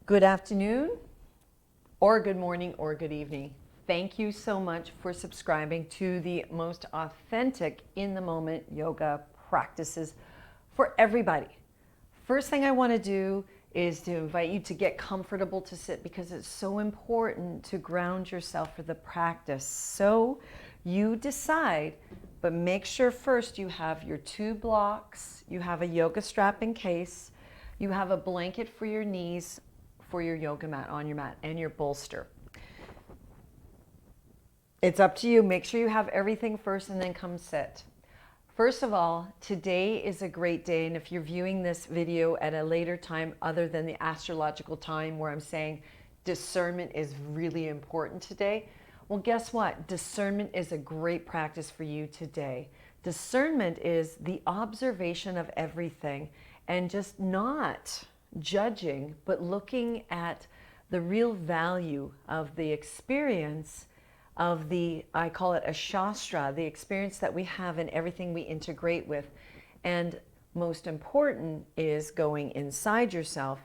Good afternoon, or good morning, or good evening. Thank you so much for subscribing to the most authentic in the moment yoga practices for everybody. First thing I want to do is to invite you to get comfortable to sit, because it's so important to ground yourself for the practice. So you decide, but make sure first you have your 2 blocks, you have a yoga strap in case, you have a blanket for your knees, for your yoga mat, on your mat, and your bolster. It's up to you. Make sure you have everything first and then come sit. First of all, today is a great day, and if you're viewing this video at a later time other than the astrological time where I'm saying discernment is really important today, well, guess what? Discernment is a great practice for you today. Discernment is the observation of everything and just not judging, but looking at the real value of the experience of the, I call it a shastra, the experience that we have in everything we integrate with. And most important is going inside yourself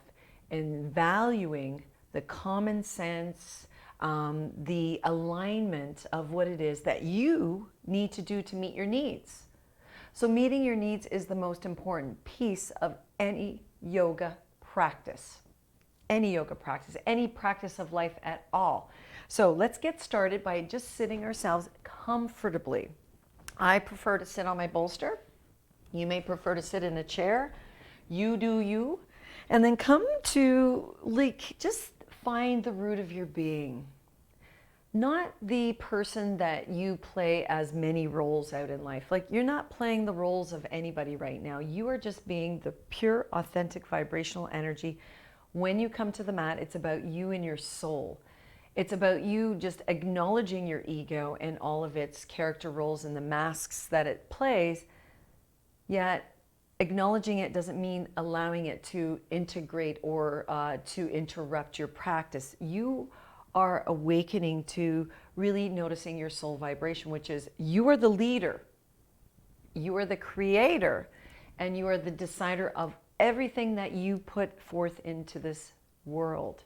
and valuing the common sense, the alignment of what it is that you need to do to meet your needs. So meeting your needs is the most important piece of any yoga practice, any practice of life at all. So let's get started by just sitting ourselves comfortably. I prefer to sit on my bolster. You may prefer to sit in a chair. You do you. And then come to, just find the root of your being. Not the person that you play as many roles out in life. Like, you're not playing the roles of anybody right now. You are just being the pure, authentic, vibrational energy. When you come to the mat, it's about you and your soul. It's about you just acknowledging your ego and all of its character roles and the masks that it plays. Yet, acknowledging it doesn't mean allowing it to integrate or to interrupt your practice. You are awakening to really noticing your soul vibration, which is you are the leader, you are the creator, and you are the decider of everything that you put forth into this world.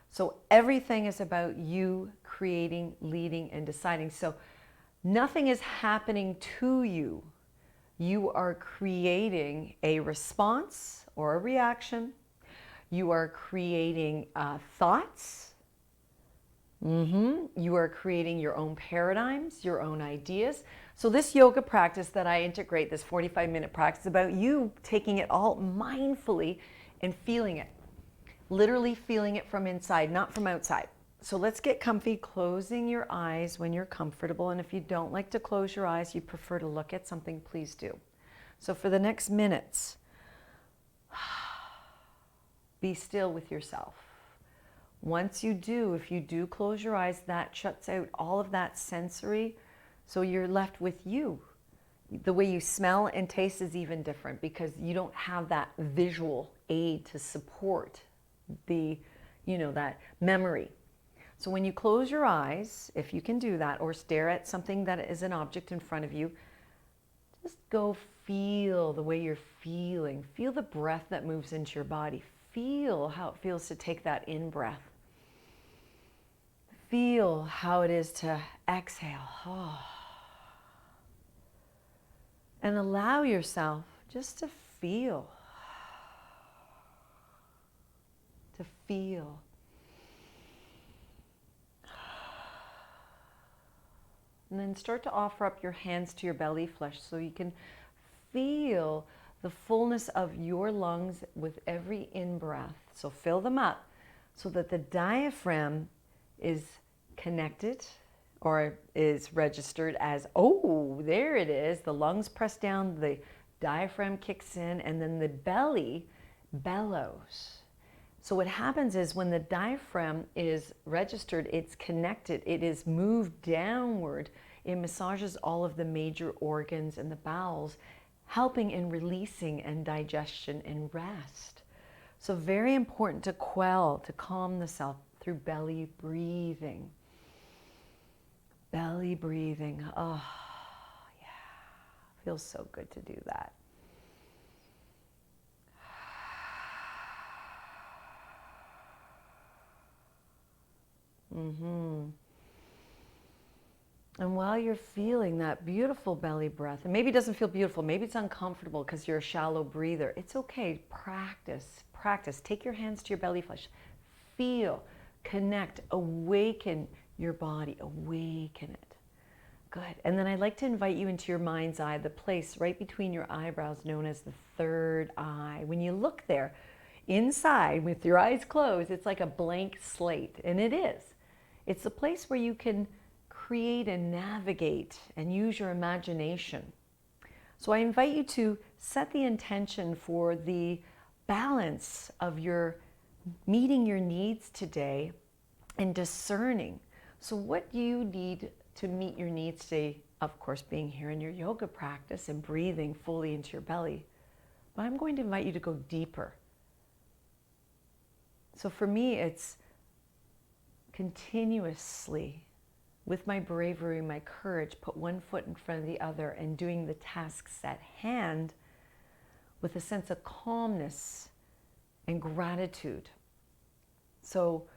So everything is about you creating, leading, and deciding. So nothing is happening to you. You are creating a response or a reaction. You are creating thoughts. You are creating your own paradigms, your own ideas. So this yoga practice that I integrate, this 45-minute practice, is about you taking it all mindfully and feeling it. Literally feeling it from inside, not from outside. So let's get comfy, closing your eyes when you're comfortable. And if you don't like to close your eyes, you prefer to look at something, please do. So for the next minutes, be still with yourself. Once you do, if you do close your eyes, that shuts out all of that sensory. So you're left with you. The way you smell and taste is even different because you don't have that visual aid to support the, that memory. So when you close your eyes, if you can do that, or stare at something that is an object in front of you, just go feel the way you're feeling. Feel the breath that moves into your body. Feel how it feels to take that in breath. Feel how it is to exhale. Oh. And allow yourself just to feel. To feel. And then start to offer up your hands to your belly flesh so you can feel the fullness of your lungs with every in-breath. So fill them up so that the diaphragm is connected or is registered as, oh, there it is. The lungs press down, the diaphragm kicks in, and then the belly bellows. So what happens is when the diaphragm is registered, it's connected, it is moved downward, it massages all of the major organs and the bowels, helping in releasing and digestion and rest. So very important to quell, to calm the self through belly breathing. Belly breathing. Oh, yeah. Feels so good to do that. Mm-hmm. And while you're feeling that beautiful belly breath, and maybe it doesn't feel beautiful, maybe it's uncomfortable because you're a shallow breather, it's okay. Practice, practice. Take your hands to your belly flesh. Feel, connect, awaken your body, awaken it. Good. And then I'd like to invite you into your mind's eye, the place right between your eyebrows known as the third eye. When you look there, inside with your eyes closed, it's like a blank slate, and it is. It's the place where you can create and navigate and use your imagination. So I invite you to set the intention for the balance of your meeting your needs today and discerning. So what do you need to meet your needs today? Of course, being here in your yoga practice and breathing fully into your belly. But I'm going to invite you to go deeper. So for me, it's continuously, with my bravery, my courage, put one foot in front of the other and doing the tasks at hand with a sense of calmness and gratitude. So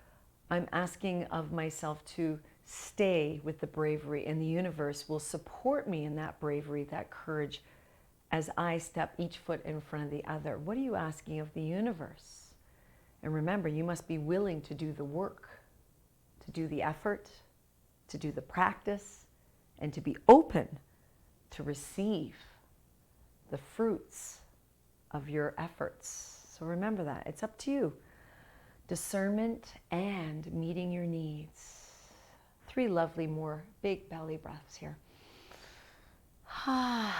I'm asking of myself to stay with the bravery, and the universe will support me in that bravery, that courage, as I step each foot in front of the other. What are you asking of the universe? And remember, you must be willing to do the work, to do the effort, to do the practice, and to be open to receive the fruits of your efforts. So remember that. It's up to you. Discernment and meeting your needs. 3 lovely more big belly breaths here. Yeah.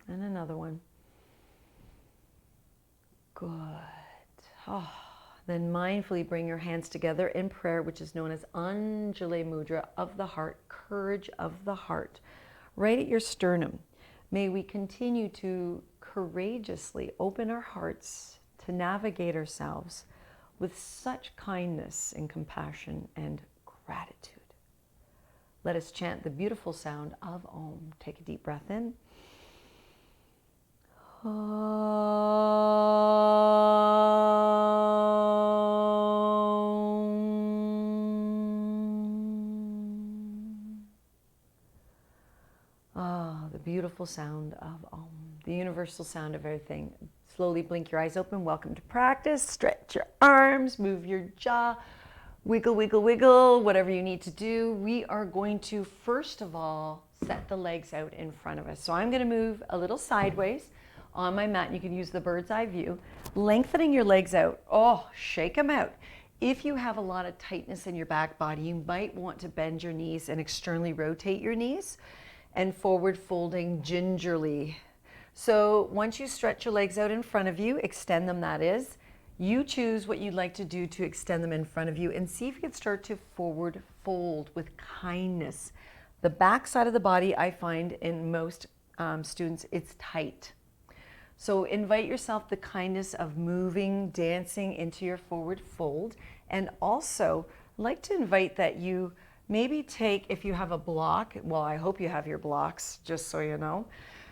And another one. Good. Oh. Then mindfully bring your hands together in prayer, which is known as Anjali Mudra of the heart, courage of the heart, right at your sternum. May we continue to courageously open our hearts to navigate ourselves with such kindness and compassion and gratitude. Let us chant the beautiful sound of Om. Take a deep breath in. The beautiful sound of Om, the universal sound of everything. Slowly blink your eyes open. Welcome to practice. Stretch your arms, move your jaw, wiggle, wiggle, wiggle, whatever you need to do. We are going to, first of all, set the legs out in front of us. So I'm going to move a little sideways on my mat. You can use the bird's eye view. Lengthening your legs out. Oh, shake them out. If you have a lot of tightness in your back body, you might want to bend your knees and externally rotate your knees and forward folding gingerly. So once you stretch your legs out in front of you, extend them, that is, you choose what you'd like to do to extend them in front of you, and see if you can start to forward fold with kindness. The back side of the body, I find in most students, it's tight. So invite yourself the kindness of moving, dancing into your forward fold, and also like to invite that you maybe take, if you have a block, well, I hope you have your blocks, just so you know.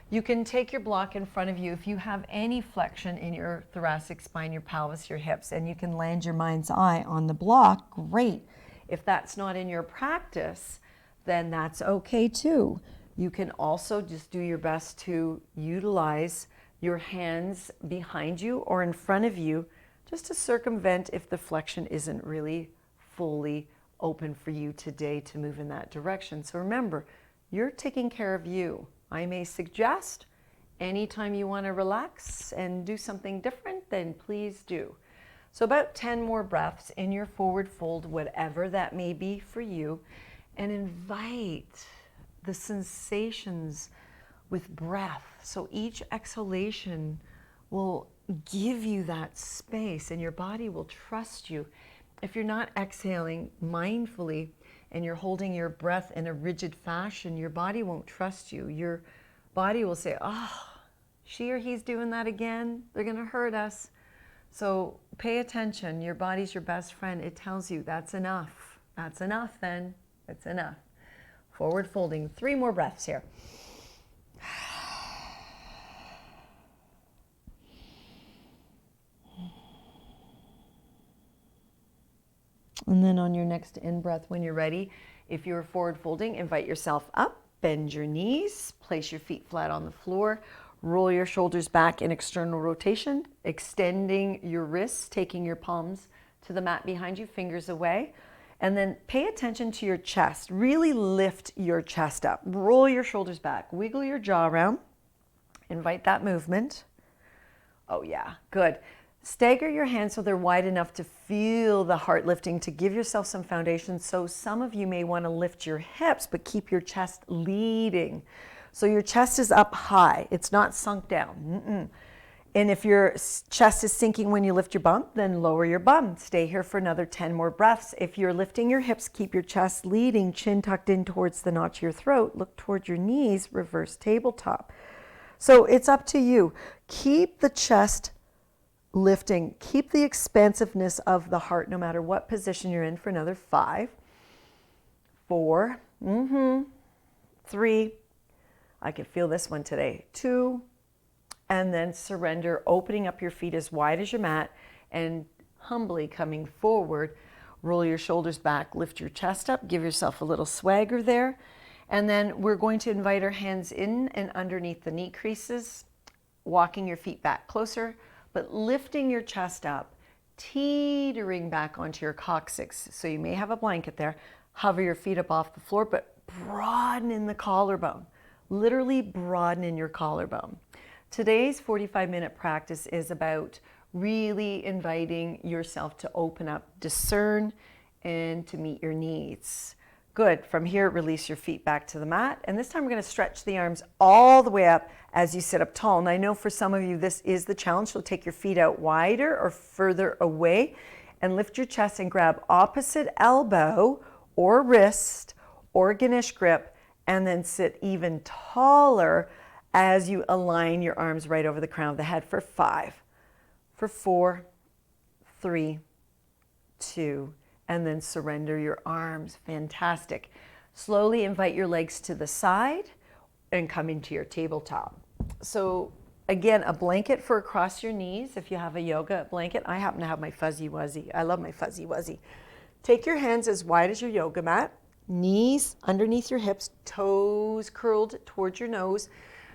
You can take your block in front of you if you have any flexion in your thoracic spine, your pelvis, your hips, and you can land your mind's eye on the block, great. If that's not in your practice, then that's okay too. You can also just do your best to utilize your hands behind you or in front of you just to circumvent if the flexion isn't really fully open for you today to move in that direction. So remember, you're taking care of you. I may suggest anytime you want to relax and do something different, then please do. So about 10 more breaths in your forward fold, whatever that may be for you, and invite the sensations with breath. So each exhalation will give you that space and your body will trust you. If you're not exhaling mindfully and you're holding your breath in a rigid fashion, your body won't trust you. Your body will say, oh, she or he's doing that again. They're going to hurt us. So pay attention. Your body's your best friend. It tells you that's enough. That's enough then. It's enough. Forward folding. 3 more breaths here. And then on your next in-breath, when you're ready, if you're forward folding, invite yourself up, bend your knees, place your feet flat on the floor, roll your shoulders back in external rotation, extending your wrists, taking your palms to the mat behind you, fingers away. And then pay attention to your chest. Really lift your chest up. Roll your shoulders back. Wiggle your jaw around. Invite that movement. Oh yeah, good. Stagger your hands so they're wide enough to feel the heart lifting, to give yourself some foundation. So some of you may want to lift your hips, but keep your chest leading. So your chest is up high. It's not sunk down. And if your chest is sinking when you lift your bum, then lower your bum. Stay here for another 10 more breaths. If you're lifting your hips, keep your chest leading, chin tucked in towards the notch of your throat. Look towards your knees, reverse tabletop. So it's up to you. Keep the chest lifting. Keep the expansiveness of the heart no matter what position you're in for another 5, 4, 3. I can feel this one today. 2. And then surrender, opening up your feet as wide as your mat and humbly coming forward. Roll your shoulders back, lift your chest up, give yourself a little swagger there. And then we're going to invite our hands in and underneath the knee creases, walking your feet back closer, but lifting your chest up, teetering back onto your coccyx. So you may have a blanket there. Hover your feet up off the floor, but broaden in the collarbone. Literally broaden in your collarbone. Today's 45-minute practice is about really inviting yourself to open up, discern, and to meet your needs. Good. From here, release your feet back to the mat. And this time we're going to stretch the arms all the way up as you sit up tall. And I know for some of you, this is the challenge. So take your feet out wider or further away and lift your chest and grab opposite elbow or wrist or Guinness grip, and then sit even taller as you align your arms right over the crown of the head for 5, for 4, 3, 2, and then surrender your arms. Fantastic. Slowly invite your legs to the side and come into your tabletop. So again, a blanket for across your knees if you have a yoga blanket. I happen to have my fuzzy wuzzy. I love my fuzzy wuzzy. Take your hands as wide as your yoga mat, knees underneath your hips, toes curled towards your nose.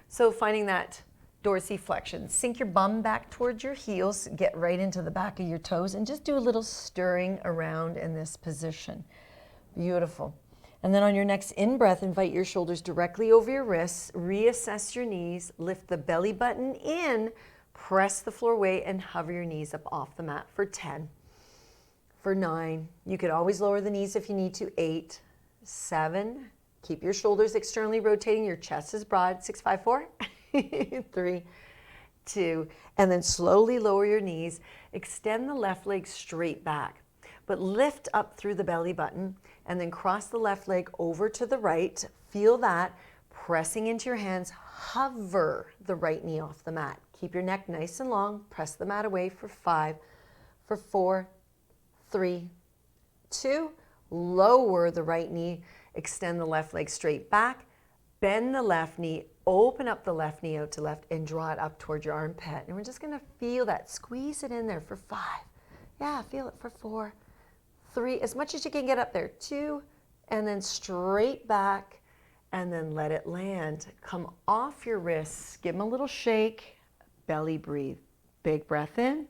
So finding that dorsiflexion. Sink your bum back towards your heels, get right into the back of your toes, and just do a little stirring around in this position. Beautiful. And then on your next in-breath, invite your shoulders directly over your wrists, reassess your knees, lift the belly button in, press the floor away, and hover your knees up off the mat for 10, for 9. You could always lower the knees if you need to. 8, 7. Keep your shoulders externally rotating. Your chest is broad. 6, 5, 4. 3, 2. And then slowly lower your knees. Extend the left leg straight back, but lift up through the belly button and then cross the left leg over to the right. Feel that. Pressing into your hands. Hover the right knee off the mat. Keep your neck nice and long. Press the mat away for 5, for 4, 3, 2. Lower the right knee. Extend the left leg straight back, bend the left knee, open up the left knee out to left, and draw it up towards your armpit. And we're just going to feel that. Squeeze it in there for 5. Yeah, feel it for 4, 3, as much as you can get up there. 2, and then straight back, and then let it land. Come off your wrists, give them a little shake, belly breathe. Big breath in,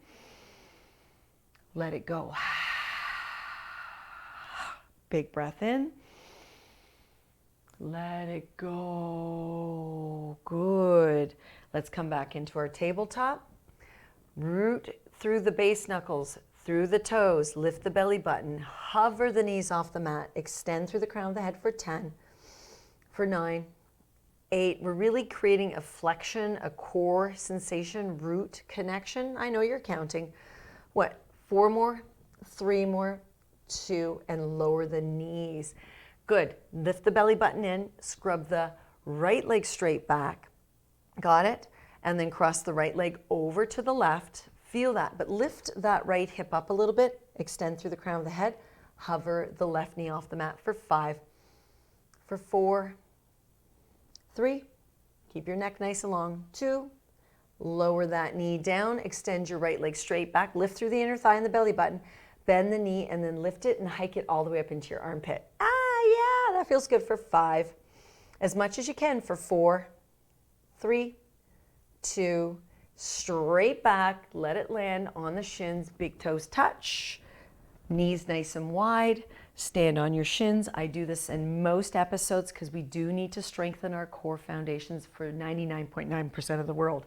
let it go. Big breath in. Let it go. Good. Let's come back into our tabletop. Root through the base knuckles, through the toes, lift the belly button, hover the knees off the mat, extend through the crown of the head for 10, for 9, 8. We're really creating a flexion, a core sensation, root connection. I know you're counting. What? 4 more, 3 more, 2, and lower the knees. Good. Lift the belly button in, scrub the right leg straight back. Got it? And then cross the right leg over to the left. Feel that, but lift that right hip up a little bit. Extend through the crown of the head. Hover the left knee off the mat for 5, for 4, 3. Keep your neck nice and long. 2. Lower that knee down. Extend your right leg straight back. Lift through the inner thigh and the belly button. bend the knee, and then lift it and hike it all the way up into your armpit. Ah, yeah, that feels good for 5. As much as you can for 4, 3, 2, straight back, let it land on the shins, big toes touch, knees nice and wide, stand on your shins. I do this in most episodes because we do need to strengthen our core foundations for 99.9% of the world.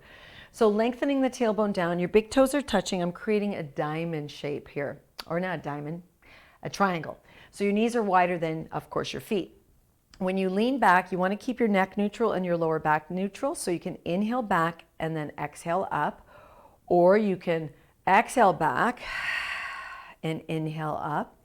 So lengthening the tailbone down, your big toes are touching. I'm creating a diamond shape here, or not a diamond, a triangle. So your knees are wider than, of course, your feet. When you lean back, you want to keep your neck neutral and your lower back neutral, so you can inhale back and then exhale up, or you can exhale back and inhale up,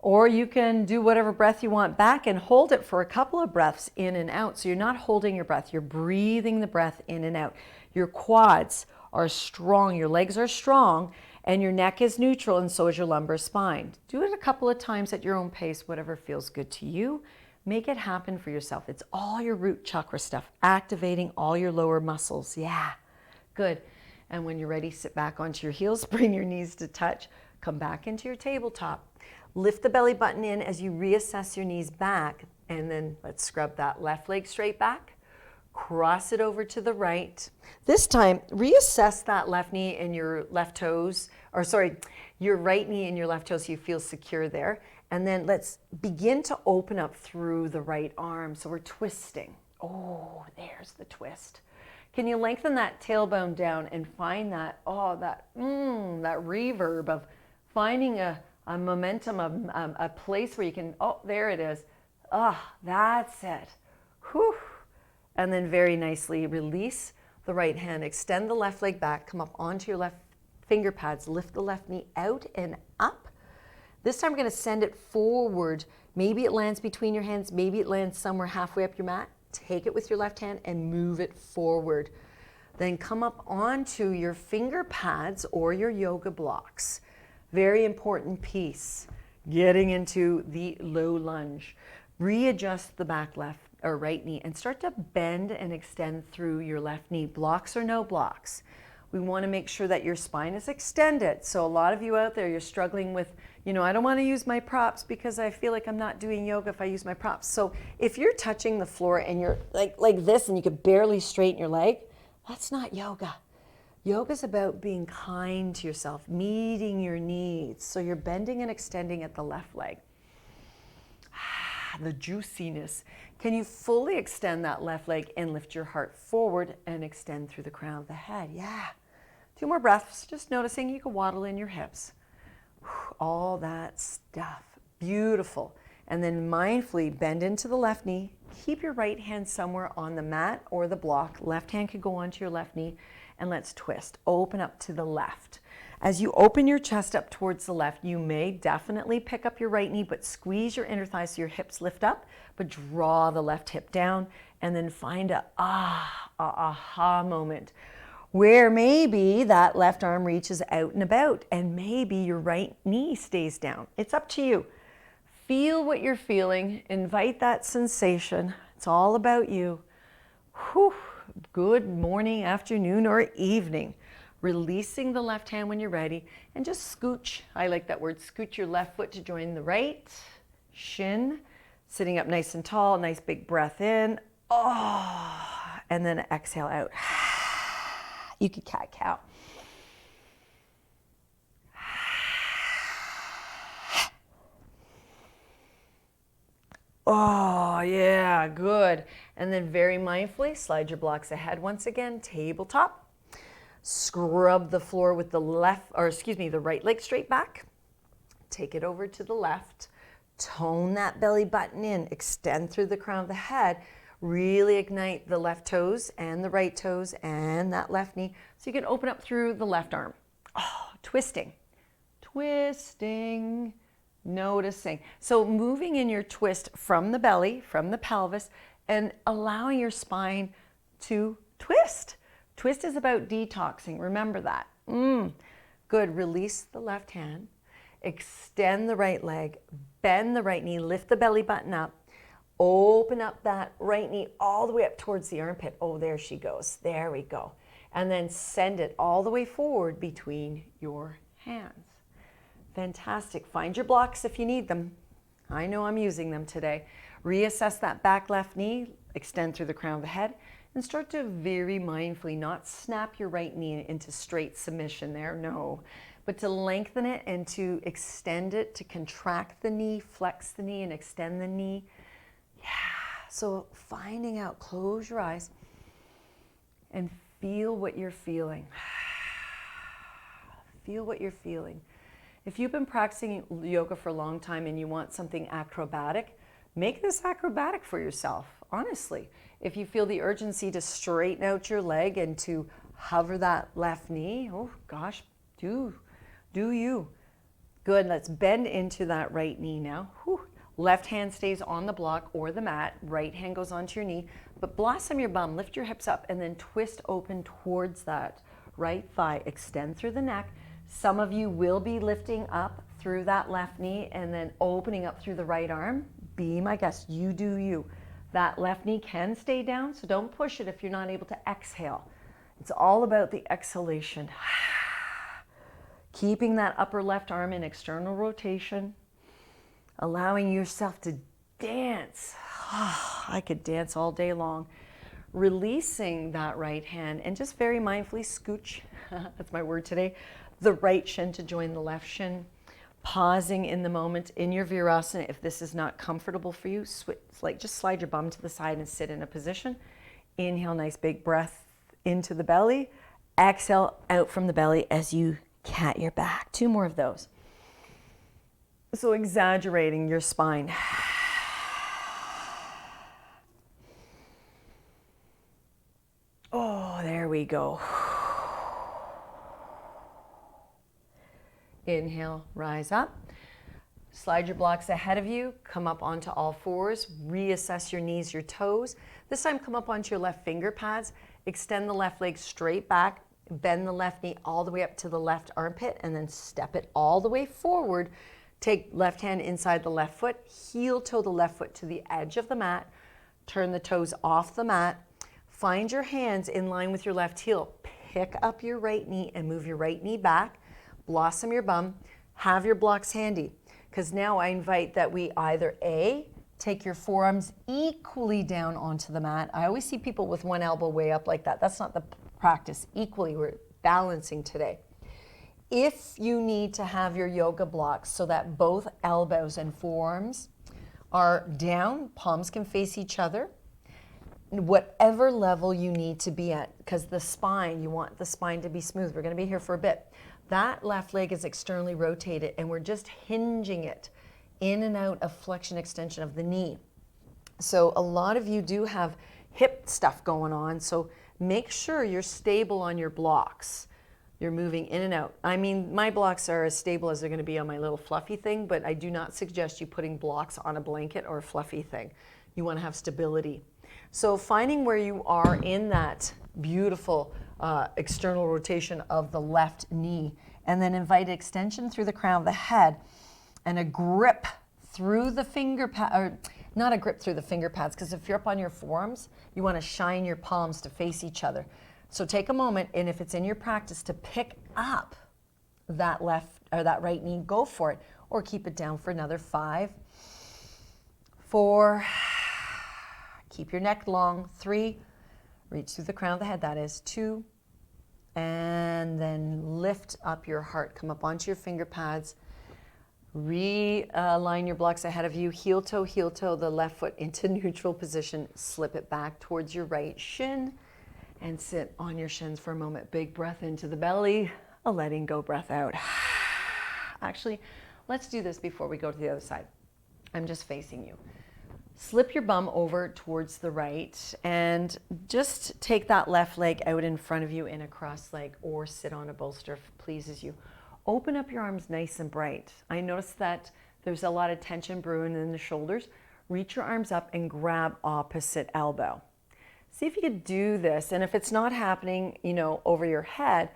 or you can do whatever breath you want back and hold it for a couple of breaths in and out. So you're not holding your breath, you're breathing the breath in and out. Your quads are strong, your legs are strong, and your neck is neutral, and so is your lumbar spine. Do it a couple of times at your own pace, whatever feels good to you. Make it happen for yourself. It's all your root chakra stuff, activating all your lower muscles. Yeah, good. And when you're ready, sit back onto your heels, bring your knees to touch, come back into your tabletop. Lift the belly button in as you reassess your knees back, and then let's scrub that left leg straight back. Cross it over to the right. This time, reassess that left knee and your left toes, or sorry, your right knee and your left toes so you feel secure there. And then let's begin to open up through the right arm. So we're twisting. Oh, there's the twist. Can you lengthen that tailbone down and find that, that reverb of finding a momentum, a place where you can, there it is. That's it. Whew. And then very nicely release the right hand, extend the left leg back, come up onto your left finger pads, lift the left knee out and up. This time we're going to send it forward. Maybe it lands between your hands, maybe it lands somewhere halfway up your mat. Take it with your left hand and move it forward. Then come up onto your finger pads or your yoga blocks. Very important piece, getting into the low lunge. Readjust the back left or right knee and start to bend and extend through your left knee. Blocks or no blocks. We want to make sure that your spine is extended. So a lot of you out there, you're struggling with, I don't want to use my props because I feel like I'm not doing yoga if I use my props. So if you're touching the floor and you're like this and you could barely straighten your leg, that's not yoga. Yoga's about being kind to yourself, meeting your needs. So you're bending and extending at the left leg. The juiciness. Can you fully extend that left leg and lift your heart forward and extend through the crown of the head? Yeah. 2 more breaths, just noticing you can waddle in your hips. All that stuff. Beautiful. And then mindfully bend into the left knee. Keep your right hand somewhere on the mat or the block. Left hand could go onto your left knee. And let's twist. Open up to the left. As you open your chest up towards the left, you may definitely pick up your right knee, but squeeze your inner thighs so your hips lift up, but draw the left hip down, and then find a aha moment where maybe that left arm reaches out and about, and maybe your right knee stays down. It's up to you. Feel what you're feeling. Invite that sensation. It's all about you. Whew. Good morning, afternoon, or evening. Releasing the left hand when you're ready, and just scooch. I like that word, scooch your left foot to join the right shin. Sitting up nice and tall, nice big breath in. And then exhale out. You could cat-cow. Oh, yeah, good. And then very mindfully, slide your blocks ahead once again, tabletop. Scrub the floor with the the right leg straight back. Take it over to the left. Tone that belly button in, extend through the crown of the head. Really ignite the left toes and the right toes and that left knee so you can open up through the left arm. Twisting. Twisting. Noticing. So moving in your twist from the belly, from the pelvis, and allowing your spine to twist. Twist is about detoxing. Remember that. Good. Release the left hand. Extend the right leg. Bend the right knee. Lift the belly button up. Open up that right knee all the way up towards the armpit. Oh, there she goes. There we go. And then send it all the way forward between your hands. Fantastic. Find your blocks if you need them. I know I'm using them today. Reassess that back left knee, extend through the crown of the head, and start to very mindfully not snap your right knee into straight submission there, no, but to lengthen it and to extend it, to contract the knee, flex the knee, and extend the knee. Yeah, so finding out, close your eyes and feel what you're feeling. Feel what you're feeling. If you've been practicing yoga for a long time and you want something acrobatic, make this acrobatic for yourself, honestly. If you feel the urgency to straighten out your leg and to hover that left knee, oh gosh, do you. Good, let's bend into that right knee now. Whew. Left hand stays on the block or the mat, right hand goes onto your knee, but blossom your bum, lift your hips up and then twist open towards that right thigh, extend through the neck. Some of you will be lifting up through that left knee and then opening up through the right arm. Be my guest, you do you. That left knee can stay down, so don't push it if you're not able to exhale. It's all about the exhalation. Keeping that upper left arm in external rotation, allowing yourself to dance. I could dance all day long. Releasing that right hand and just very mindfully scooch, that's my word today, the right shin to join the left shin. Pausing in the moment in your Virasana. If this is not comfortable for you, just slide your bum to the side and sit in a position. Inhale, nice big breath into the belly. Exhale out from the belly as you cat your back. 2 more of those. So exaggerating your spine. Oh, there we go. Inhale, rise up. Slide your blocks ahead of you. Come up onto all fours. Reassess your knees, your toes. This time come up onto your left finger pads. Extend the left leg straight back. Bend the left knee all the way up to the left armpit and then step it all the way forward. Take left hand inside the left foot. Heel toe the left foot to the edge of the mat. Turn the toes off the mat. Find your hands in line with your left heel. Pick up your right knee and move your right knee back. Blossom your bum, have your blocks handy. Because now I invite that we either A, take your forearms equally down onto the mat. I always see people with one elbow way up like that. That's not the practice. Equally, we're balancing today. If you need to have your yoga blocks so that both elbows and forearms are down, palms can face each other, whatever level you need to be at, because the spine, you want the spine to be smooth. We're going to be here for a bit. That left leg is externally rotated and we're just hinging it in and out of flexion extension of the knee. So a lot of you do have hip stuff going on, so make sure you're stable on your blocks. You're moving in and out. I mean, my blocks are as stable as they're going to be on my little fluffy thing, but I do not suggest you putting blocks on a blanket or a fluffy thing. You want to have stability. So finding where you are in that beautiful external rotation of the left knee, and then invite extension through the crown of the head and a grip through the finger pad, or not a grip through the finger pads, because if you're up on your forearms, you want to shine your palms to face each other. So take a moment, and if it's in your practice to pick up that left or that right knee, go for it, or keep it down for another 5, 4, keep your neck long, 3, reach through the crown of the head, that is 2, and then lift up your heart, come up onto your finger pads, realign your blocks ahead of you, heel toe, the left foot into neutral position, slip it back towards your right shin, and sit on your shins for a moment. Big breath into the belly, a letting go breath out. Actually, let's do this before we go to the other side. I'm just facing you. Slip your bum over towards the right and just take that left leg out in front of you in a cross leg, or sit on a bolster if it pleases you. Open up your arms nice and bright. I notice that there's a lot of tension brewing in the shoulders. Reach your arms up and grab opposite elbow. See if you could do this, and if it's not happening, over your head,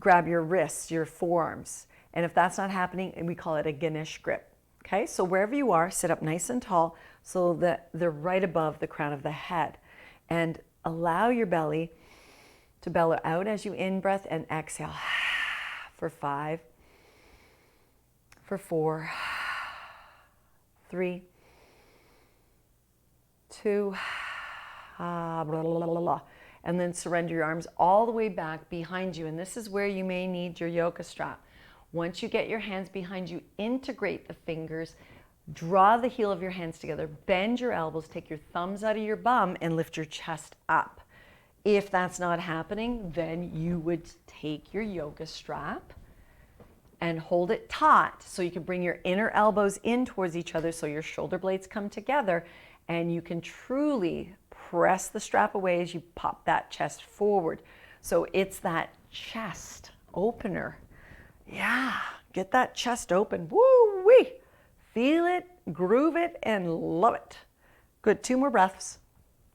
grab your wrists, your forearms. And if that's not happening, we call it a Guinness Grip. Okay, so wherever you are, sit up nice and tall so that they're right above the crown of the head. And allow your belly to bellow out as you in-breath and exhale for 5, for 4, 3, 2, blah, blah, blah, blah, blah. And then surrender your arms all the way back behind you. And this is where you may need your yoga strap. Once you get your hands behind you, integrate the fingers, draw the heel of your hands together, bend your elbows, take your thumbs out of your bum and lift your chest up. If that's not happening, then you would take your yoga strap and hold it taut so you can bring your inner elbows in towards each other so your shoulder blades come together, and you can truly press the strap away as you pop that chest forward. So it's that chest opener. Yeah, get that chest open. Woo-wee! Feel it, groove it, and love it. Good, 2 more breaths.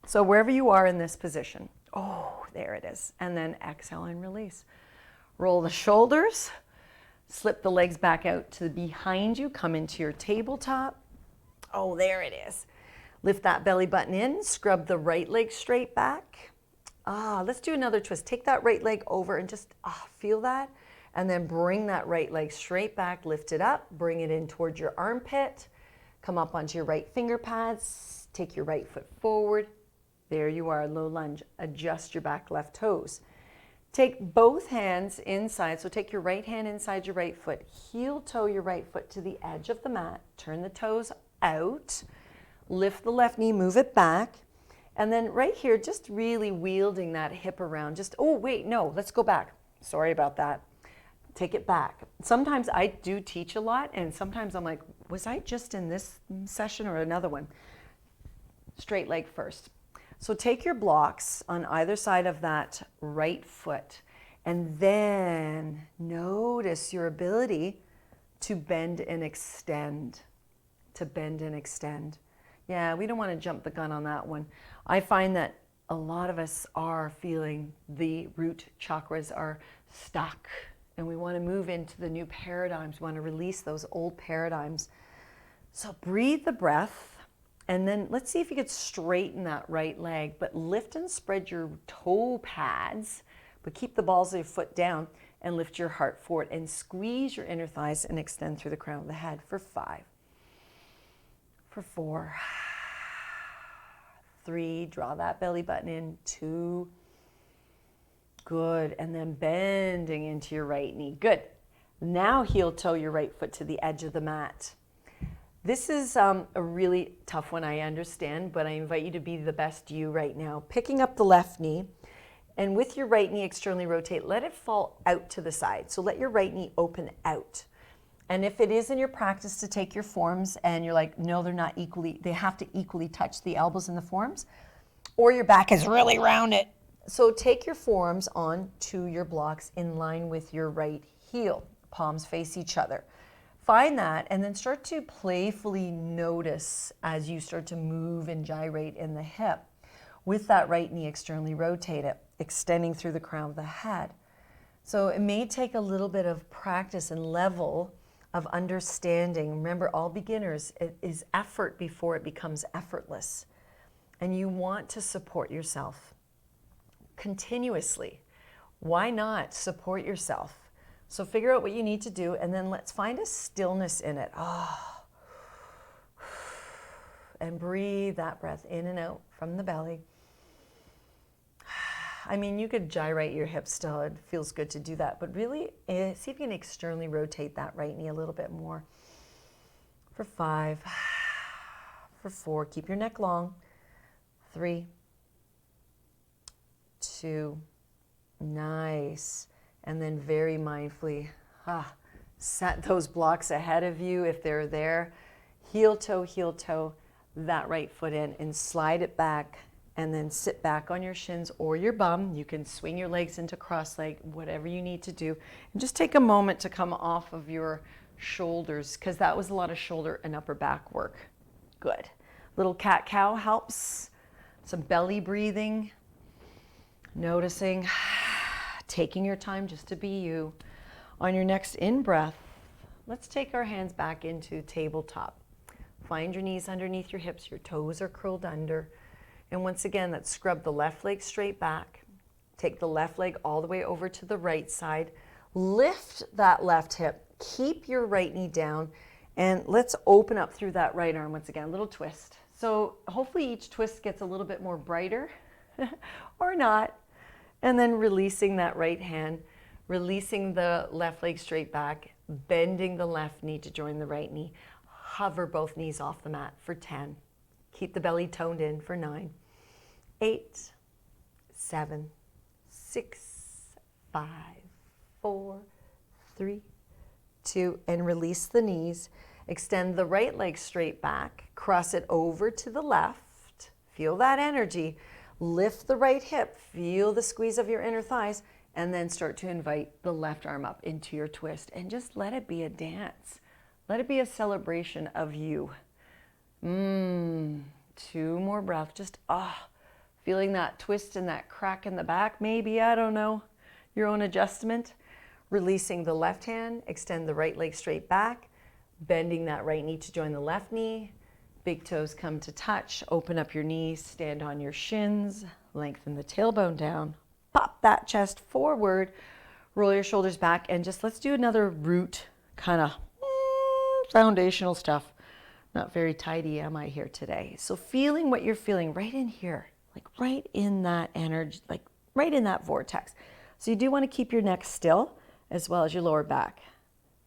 So wherever you are in this position. Oh, there it is. And then exhale and release. Roll the shoulders, slip the legs back out to behind you, come into your tabletop. Oh, there it is. Lift that belly button in, scrub the right leg straight back. Let's do another twist. Take that right leg over and just feel that. And then bring that right leg straight back, lift it up, bring it in towards your armpit. Come up onto your right finger pads, take your right foot forward. There you are, low lunge. Adjust your back left toes. Take both hands inside, so take your right hand inside your right foot. Heel toe your right foot to the edge of the mat. Turn the toes out. Lift the left knee, move it back. And then right here, just really wielding that hip around. Let's go back. Sorry about that. Take it back. Sometimes I do teach a lot, and sometimes I'm like, was I just in this session or another one? Straight leg first. So take your blocks on either side of that right foot, and then notice your ability to bend and extend. Yeah, we don't want to jump the gun on that one. I find that a lot of us are feeling the root chakras are stuck, and we want to move into the new paradigms. We want to release those old paradigms. So breathe the breath, and then let's see if you could straighten that right leg, but lift and spread your toe pads, but keep the balls of your foot down and lift your heart forward and squeeze your inner thighs and extend through the crown of the head for 5, for 4, 3, draw that belly button in, 2, good, and then bending into your right knee. Good. Now heel toe your right foot to the edge of the mat. This is a really tough one, I understand, but I invite you to be the best you right now. Picking up the left knee, and with your right knee externally rotate, let it fall out to the side. So let your right knee open out. And if it is in your practice to take your forearms and you're like, no, they're not equally, they have to equally touch the elbows and the forearms, or your back is really rounded. So take your forearms on to your blocks in line with your right heel. Palms face each other. Find that, and then start to playfully notice as you start to move and gyrate in the hip. With that right knee externally rotate it, extending through the crown of the head. So it may take a little bit of practice and level of understanding. Remember, all beginners, it is effort before it becomes effortless. And you want to support yourself continuously. Why not support yourself? So figure out what you need to do, and then let's find a stillness in it. And breathe that breath in and out from the belly. I mean, you could gyrate your hips still. It feels good to do that. But really, see if you can externally rotate that right knee a little bit more. For 5, for 4, keep your neck long. 3, 2, nice. And then very mindfully, set those blocks ahead of you if they're there. Heel toe, that right foot in, and slide it back, and then sit back on your shins or your bum. You can swing your legs into cross leg, whatever you need to do. And just take a moment to come off of your shoulders, because that was a lot of shoulder and upper back work. Good. Little cat-cow helps. Some belly breathing. Noticing, taking your time just to be you. On your next in-breath, let's take our hands back into tabletop. Find your knees underneath your hips, your toes are curled under. And once again, let's scrub the left leg straight back. Take the left leg all the way over to the right side. Lift that left hip Keep your right knee down, and let's open up through that right arm once again, a little twist. So hopefully each twist gets a little bit more brighter or not. And then releasing that right hand, releasing the left leg straight back, bending the left knee to join the right knee. Hover both knees off the mat for 10. Keep the belly toned in for 9, 8, 7, 6, 5, 4, 3, 2, and release the knees. Extend the right leg straight back, cross it over to the left. Feel that energy. Lift the right hip, feel the squeeze of your inner thighs, and then start to invite the left arm up into your twist, and just let it be a dance. Let it be a celebration of you. 2 more breaths, just feeling that twist and that crack in the back, maybe, I don't know, your own adjustment. Releasing the left hand, extend the right leg straight back, bending that right knee to join the left knee. Big toes come to touch, open up your knees, stand on your shins, lengthen the tailbone down, pop that chest forward, roll your shoulders back, and just let's do another root kind of foundational stuff. Not very tidy am I here today. So feeling what you're feeling right in here, like right in that energy, like right in that vortex. So you do want to keep your neck still as well as your lower back.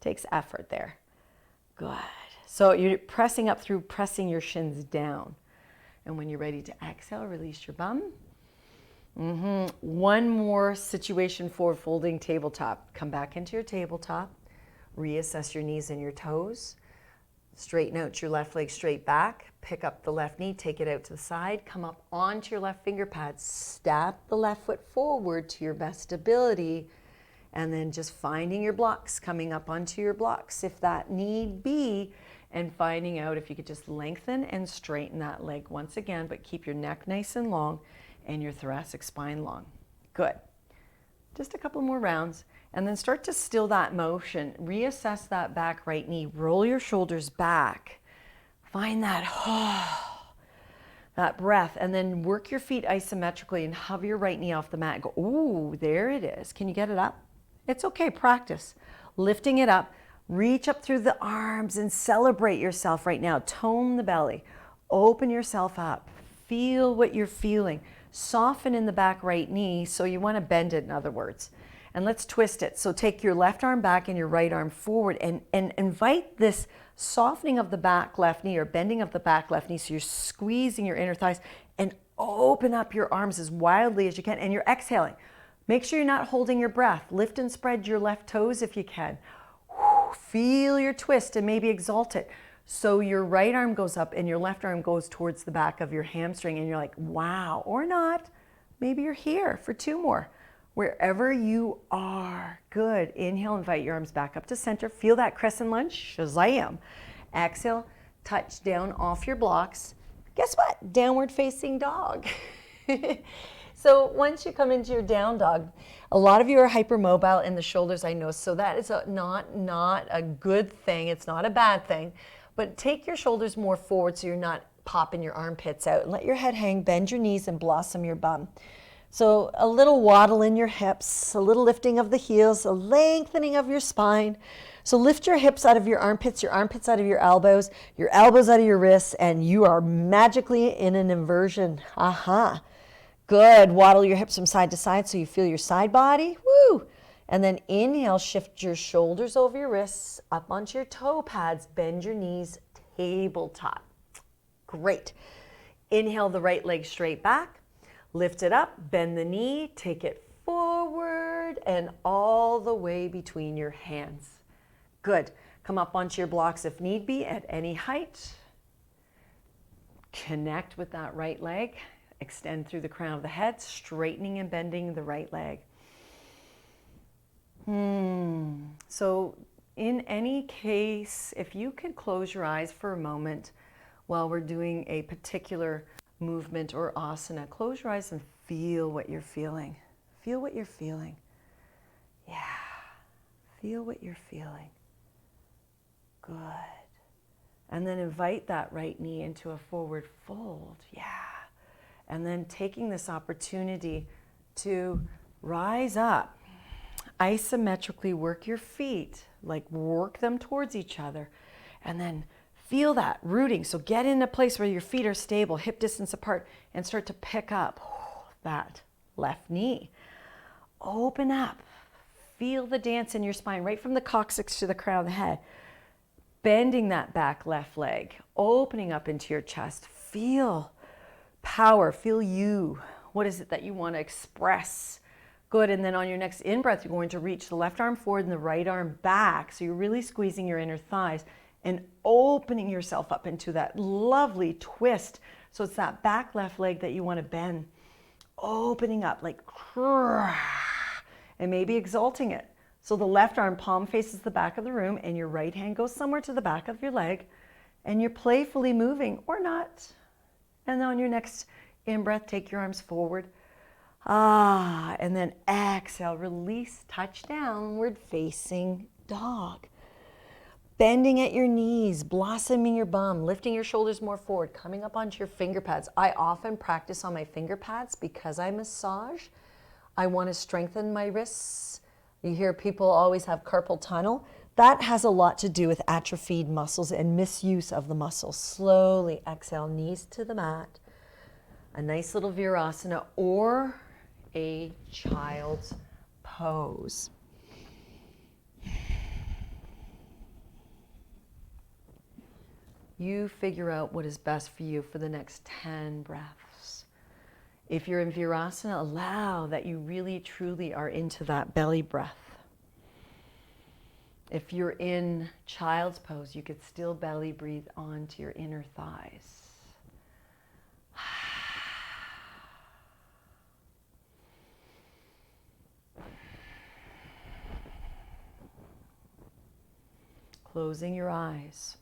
Takes effort there. Good. So you're pressing up through pressing your shins down. And when you're ready to exhale, release your bum. One more situation for folding tabletop. Come back into your tabletop. Reassess your knees and your toes. Straighten out your left leg straight back. Pick up the left knee, take it out to the side. Come up onto your left finger pads. Step the left foot forward to your best ability. And then just finding your blocks, coming up onto your blocks if that need be, and finding out if you could just lengthen and straighten that leg once again, but keep your neck nice and long and your thoracic spine long. Good. Just a couple more rounds, and then start to still that motion. Reassess that back right knee. Roll your shoulders back. Find that that breath, and then work your feet isometrically and hover your right knee off the mat. Go, ooh, there it is. Can you get it up? It's okay, practice. Lifting it up. Reach up through the arms and celebrate yourself right now. Tone the belly. Open yourself up. Feel what you're feeling. Soften in the back right knee, so you want to bend it, in other words. And let's twist it. So take your left arm back and your right arm forward, and invite this softening of the back left knee, or bending of the back left knee, so you're squeezing your inner thighs, and open up your arms as wildly as you can, and you're exhaling. Make sure you're not holding your breath. Lift and spread your left toes if you can. Feel your twist and maybe exalt it. So your right arm goes up and your left arm goes towards the back of your hamstring, and you're like, wow, or not. Maybe you're here for 2 more. Wherever you are. Good. Inhale, invite your arms back up to center. Feel that crescent lunge. Shazam. Exhale, touch down off your blocks. Guess what? Downward facing dog. So once you come into your down dog, a lot of you are hypermobile in the shoulders, I know, so that is not a good thing. It's not a bad thing, but take your shoulders more forward so you're not popping your armpits out, and let your head hang, bend your knees, and blossom your bum. So a little waddle in your hips, a little lifting of the heels, a lengthening of your spine. So lift your hips out of your armpits out of your elbows out of your wrists, and you are magically in an inversion. Aha. Good. Waddle your hips from side to side so you feel your side body. Woo! And then inhale, shift your shoulders over your wrists, up onto your toe pads, bend your knees, tabletop. Great. Inhale the right leg straight back, lift it up, bend the knee, take it forward and all the way between your hands. Good. Come up onto your blocks if need be at any height. Connect with that right leg. Extend through the crown of the head, straightening and bending the right leg. So in any case, if you could close your eyes for a moment while we're doing a particular movement or asana, close your eyes and feel what you're feeling. Feel what you're feeling. Yeah. Feel what you're feeling. Good. And then invite that right knee into a forward fold. Yeah. And then taking this opportunity to rise up isometrically work your feet, like work them towards each other, and then feel that rooting. So get in a place where your feet are stable, hip distance apart, and start to pick up that left knee. Open up. Feel the dance in your spine, right from the coccyx to the crown of the head. Bending that back left leg, opening up into your chest. Feel power, feel you. What is it that you want to express? Good, and then on your next in-breath, you're going to reach the left arm forward and the right arm back. So you're really squeezing your inner thighs and opening yourself up into that lovely twist. So it's that back left leg that you want to bend. Opening up like, and maybe exalting it. So the left arm palm faces the back of the room and your right hand goes somewhere to the back of your leg and you're playfully moving or not. And then on your next in-breath, take your arms forward. And then exhale, release, touch downward facing dog. Bending at your knees, blossoming your bum, lifting your shoulders more forward, coming up onto your finger pads. I often practice on my finger pads because I massage. I want to strengthen my wrists. You hear people always have carpal tunnel. That has a lot to do with atrophied muscles and misuse of the muscles. Slowly exhale, knees to the mat. A nice little Virasana or a child's pose. You figure out what is best for you for the next 10 breaths. If you're in Virasana, allow that you really truly are into that belly breath. If you're in child's pose, you could still belly breathe onto your inner thighs. Closing your eyes.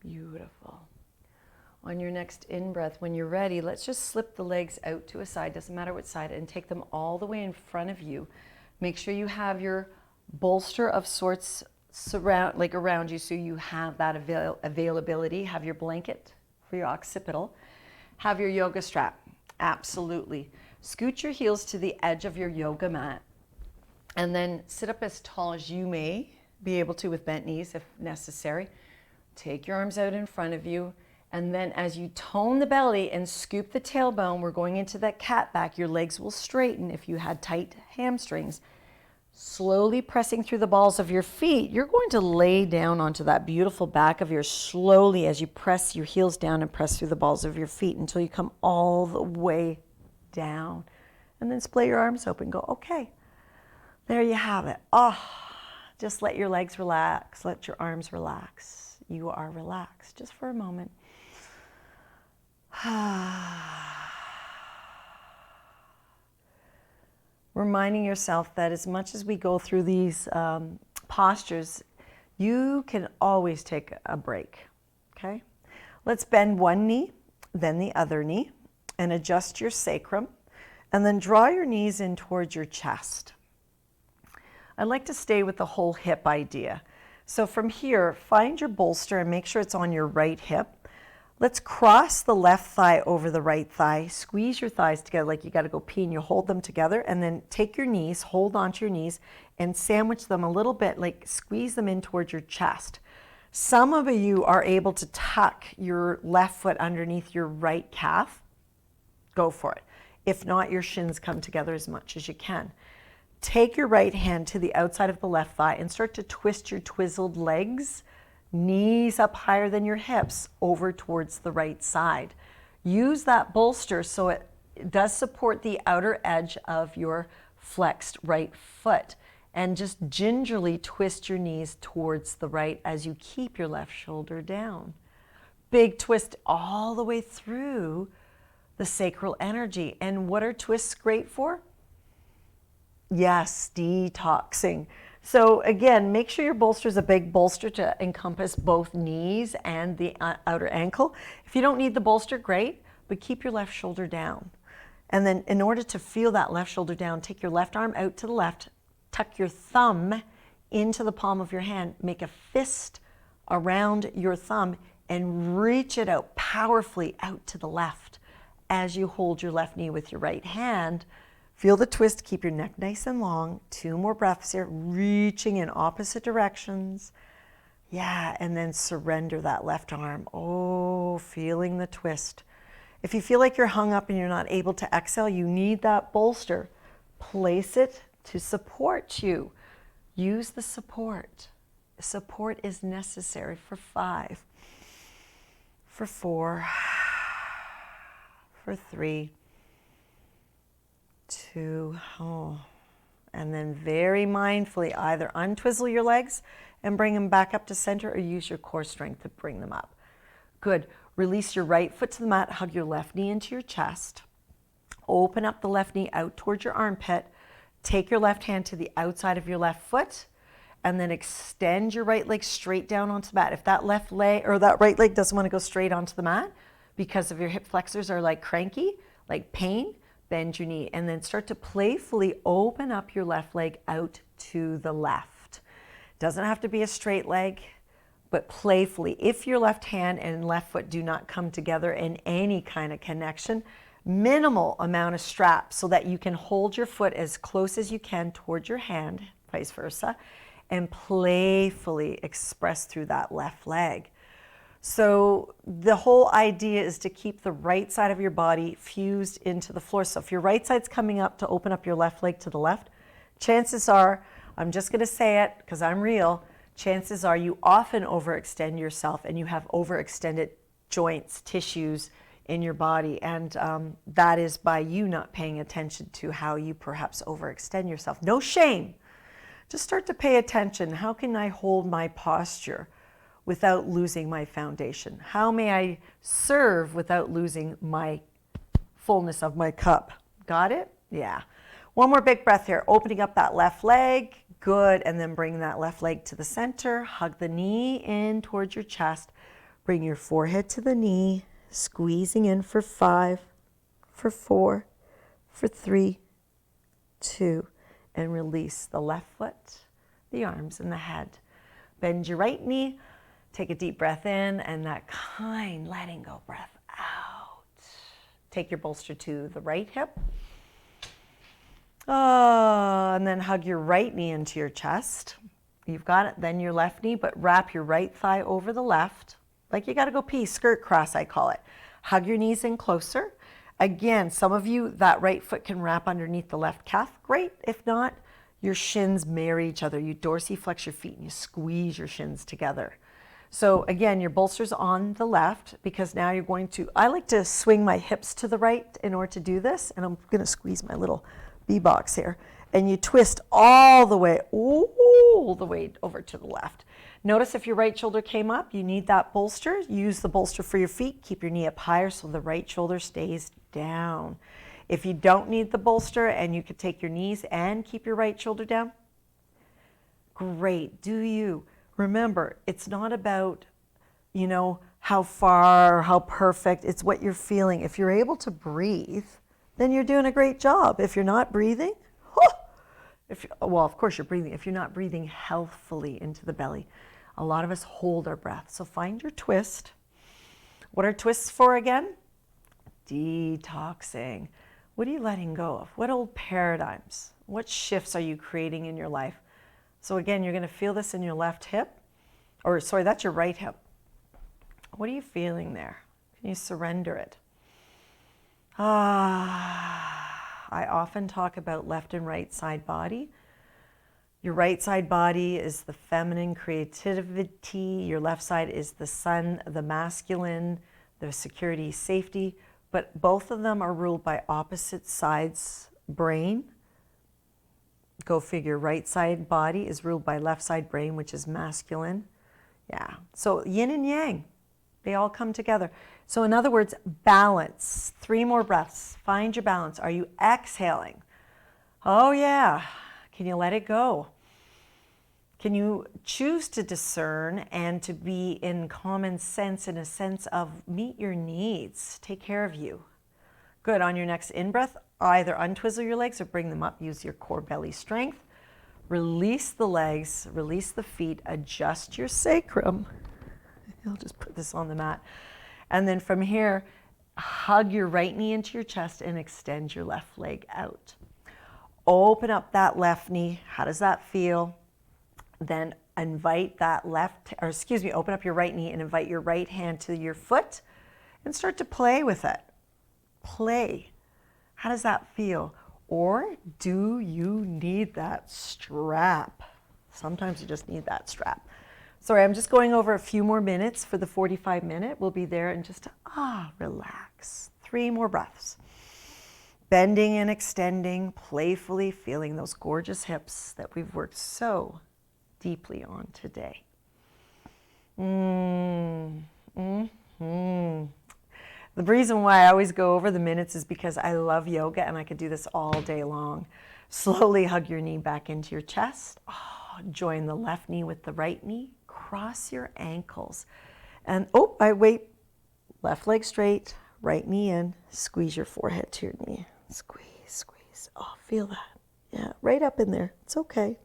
Beautiful. On your next in-breath, when you're ready, let's just slip the legs out to a side, doesn't matter what side, and take them all the way in front of you. Make sure you have your bolster of sorts around you so you have that availability. Have your blanket for your occipital. Have your yoga strap. Absolutely. Scoot your heels to the edge of your yoga mat and then sit up as tall as you may be able to with bent knees if necessary. Take your arms out in front of you, and then as you tone the belly and scoop the tailbone, we're going into that cat back. Your legs will straighten if you had tight hamstrings. Slowly pressing through the balls of your feet, you're going to lay down onto that beautiful back of yours slowly as you press your heels down and press through the balls of your feet until you come all the way down. And then splay your arms open. Go, okay, there you have it. Just let your legs relax. Let your arms relax. You are relaxed just for a moment. Reminding yourself that as much as we go through these postures, you can always take a break, okay? Let's bend one knee, then the other knee, and adjust your sacrum, and then draw your knees in towards your chest. I like to stay with the whole hip idea. So from here, find your bolster and make sure it's on your right hip. Let's cross the left thigh over the right thigh. Squeeze your thighs together like you got to go pee, and you hold them together, and then take your knees, hold onto your knees, and sandwich them a little bit, like squeeze them in towards your chest. Some of you are able to tuck your left foot underneath your right calf. Go for it. If not, your shins come together as much as you can. Take your right hand to the outside of the left thigh and start to twist your twizzled legs, knees up higher than your hips, over towards the right side. Use that bolster so it does support the outer edge of your flexed right foot. And just gingerly twist your knees towards the right as you keep your left shoulder down. Big twist all the way through the sacral energy. And what are twists great for? Yes, detoxing. So again, make sure your bolster is a big bolster to encompass both knees and the outer ankle. If you don't need the bolster, great, but keep your left shoulder down. And then in order to feel that left shoulder down, take your left arm out to the left, tuck your thumb into the palm of your hand, make a fist around your thumb and reach it out powerfully out to the left as you hold your left knee with your right hand. Feel the twist, keep your neck nice and long. 2 more breaths here, reaching in opposite directions. Yeah, and then surrender that left arm. Oh, feeling the twist. If you feel like you're hung up and you're not able to exhale, you need that bolster. Place it to support you. Use the support. Support is necessary for 5, for 4, for 3, 2, and then very mindfully either untwizzle your legs and bring them back up to center or use your core strength to bring them up. Good. Release your right foot to the mat, hug your left knee into your chest. Open up the left knee out towards your armpit. Take your left hand to the outside of your left foot and then extend your right leg straight down onto the mat. If that left leg or that right leg doesn't want to go straight onto the mat because of your hip flexors are like cranky, like pain, bend your knee and then start to playfully open up your left leg out to the left. Doesn't have to be a straight leg, but playfully. If your left hand and left foot do not come together in any kind of connection, minimal amount of strap so that you can hold your foot as close as you can towards your hand, vice versa, and playfully express through that left leg. So the whole idea is to keep the right side of your body fused into the floor. So if your right side's coming up to open up your left leg to the left, chances are, I'm just going to say it because I'm real, chances are you often overextend yourself and you have overextended joints, tissues in your body. And that is by you not paying attention to how you perhaps overextend yourself. No shame. Just start to pay attention. How can I hold my posture without losing my foundation? How may I serve without losing my fullness of my cup? Got it? Yeah. One more big breath here. Opening up that left leg. Good. And then bring that left leg to the center. Hug the knee in towards your chest. Bring your forehead to the knee. Squeezing in for 5, for 4, for 3, 2. And release the left foot, the arms, and the head. Bend your right knee. Take a deep breath in and that kind letting go breath out. Take your bolster to the right hip. And then hug your right knee into your chest. You've got it. Then your left knee, but wrap your right thigh over the left. Like you got to go pee, skirt cross, I call it. Hug your knees in closer. Again, some of you, that right foot can wrap underneath the left calf. Great. If not, your shins marry each other. You dorsiflex your feet and you squeeze your shins together. So again, your bolster's on the left because now you're going to, I like to swing my hips to the right in order to do this. And I'm going to squeeze my little bee box here. And you twist all the way over to the left. Notice if your right shoulder came up, you need that bolster. Use the bolster for your feet. Keep your knee up higher so the right shoulder stays down. If you don't need the bolster and you could take your knees and keep your right shoulder down, great, do you. Remember, it's not about, how far, how perfect, it's what you're feeling. If you're able to breathe, then you're doing a great job. If you're not breathing, of course you're breathing. If you're not breathing healthfully into the belly, a lot of us hold our breath. So find your twist. What are twists for again? Detoxing. What are you letting go of? What old paradigms? What shifts are you creating in your life? So again, you're going to feel this in your left hip. That's your right hip. What are you feeling there? Can you surrender it? I often talk about left and right side body. Your right side body is the feminine creativity. Your left side is the sun, the masculine, the security, safety. But both of them are ruled by opposite sides brain. Go figure. Right side body is ruled by left side brain, which is masculine. Yeah. So yin and yang, they all come together. So in other words, balance. 3 more breaths. Find your balance. Are you exhaling? Oh yeah. Can you let it go? Can you choose to discern and to be in common sense, in a sense of meet your needs, take care of you? Good. On your next in-breath, either untwizzle your legs or bring them up. Use your core belly strength. Release the legs, release the feet, adjust your sacrum. I'll just put this on the mat. And then from here, hug your right knee into your chest and extend your left leg out. Open up that left knee. How does that feel? Then invite that open up your right knee and invite your right hand to your foot and start to play with it. Play. How does that feel? Or do you need that strap? Sometimes you just need that strap. Sorry, I'm just going over a few more minutes for the 45-minute. We'll be there in just relax. 3 more breaths. Bending and extending, playfully feeling those gorgeous hips that we've worked so deeply on today. The reason why I always go over the minutes is because I love yoga and I could do this all day long. Slowly hug your knee back into your chest. Join the left knee with the right knee. Cross your ankles. And wait. Left leg straight, right knee in. Squeeze your forehead to your knee. Squeeze, squeeze. Feel that. Yeah, right up in there. It's okay.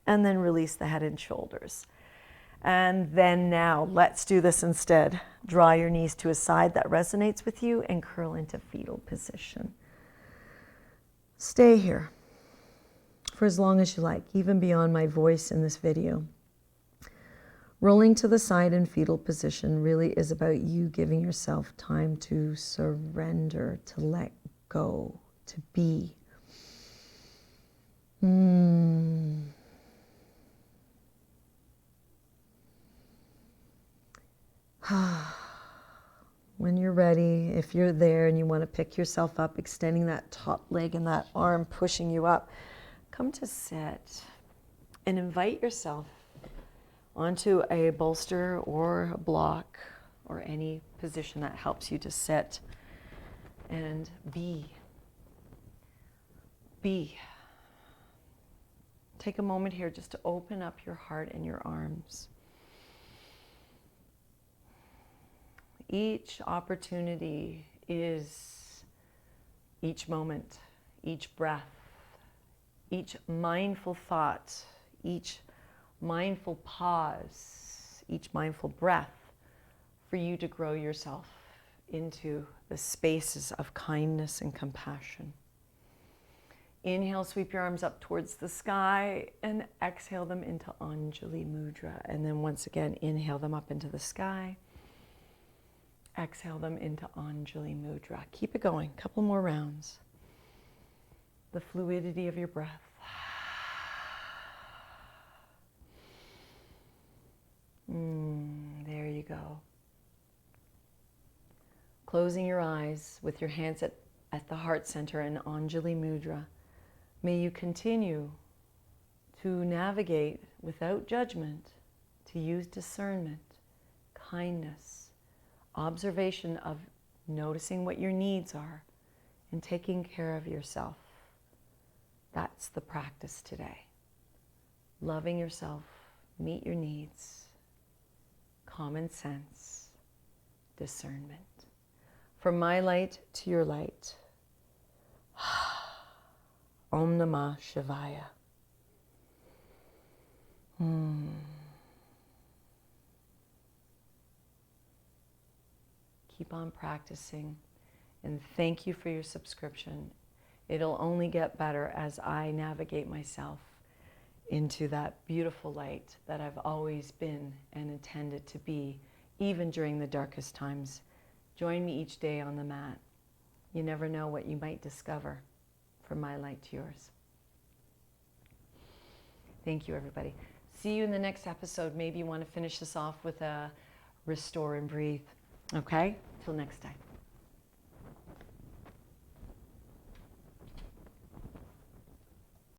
And then release the head and shoulders. And then now, let's do this instead. Draw your knees to a side that resonates with you and curl into fetal position. Stay here for as long as you like, even beyond my voice in this video. Rolling to the side in fetal position really is about you giving yourself time to surrender, to let go, to be. When you're ready, if you're there and you want to pick yourself up, extending that top leg and that arm pushing you up, come to sit and invite yourself onto a bolster or a block or any position that helps you to sit and be. Be. Take a moment here just to open up your heart and your arms. Each opportunity is each moment, each breath, each mindful thought, each mindful pause, each mindful breath for you to grow yourself into the spaces of kindness and compassion. Inhale, sweep your arms up towards the sky and exhale them into Anjali Mudra. And then once again, inhale them up into the sky. Exhale them into Anjali Mudra. Keep it going, a couple more rounds. The fluidity of your breath. There you go. Closing your eyes with your hands at the heart center in Anjali Mudra. May you continue to navigate without judgment, to use discernment, kindness, observation of noticing what your needs are and taking care of yourself. That's the practice today. Loving yourself, meet your needs, common sense, discernment. From my light to your light. Om Namah Shivaya. Keep on practicing, and thank you for your subscription. It'll only get better as I navigate myself into that beautiful light that I've always been and intended to be, even during the darkest times. Join me each day on the mat. You never know what you might discover from my light to yours. Thank you, everybody. See you in the next episode. Maybe you want to finish this off with a restore and breathe. Okay? Till next time.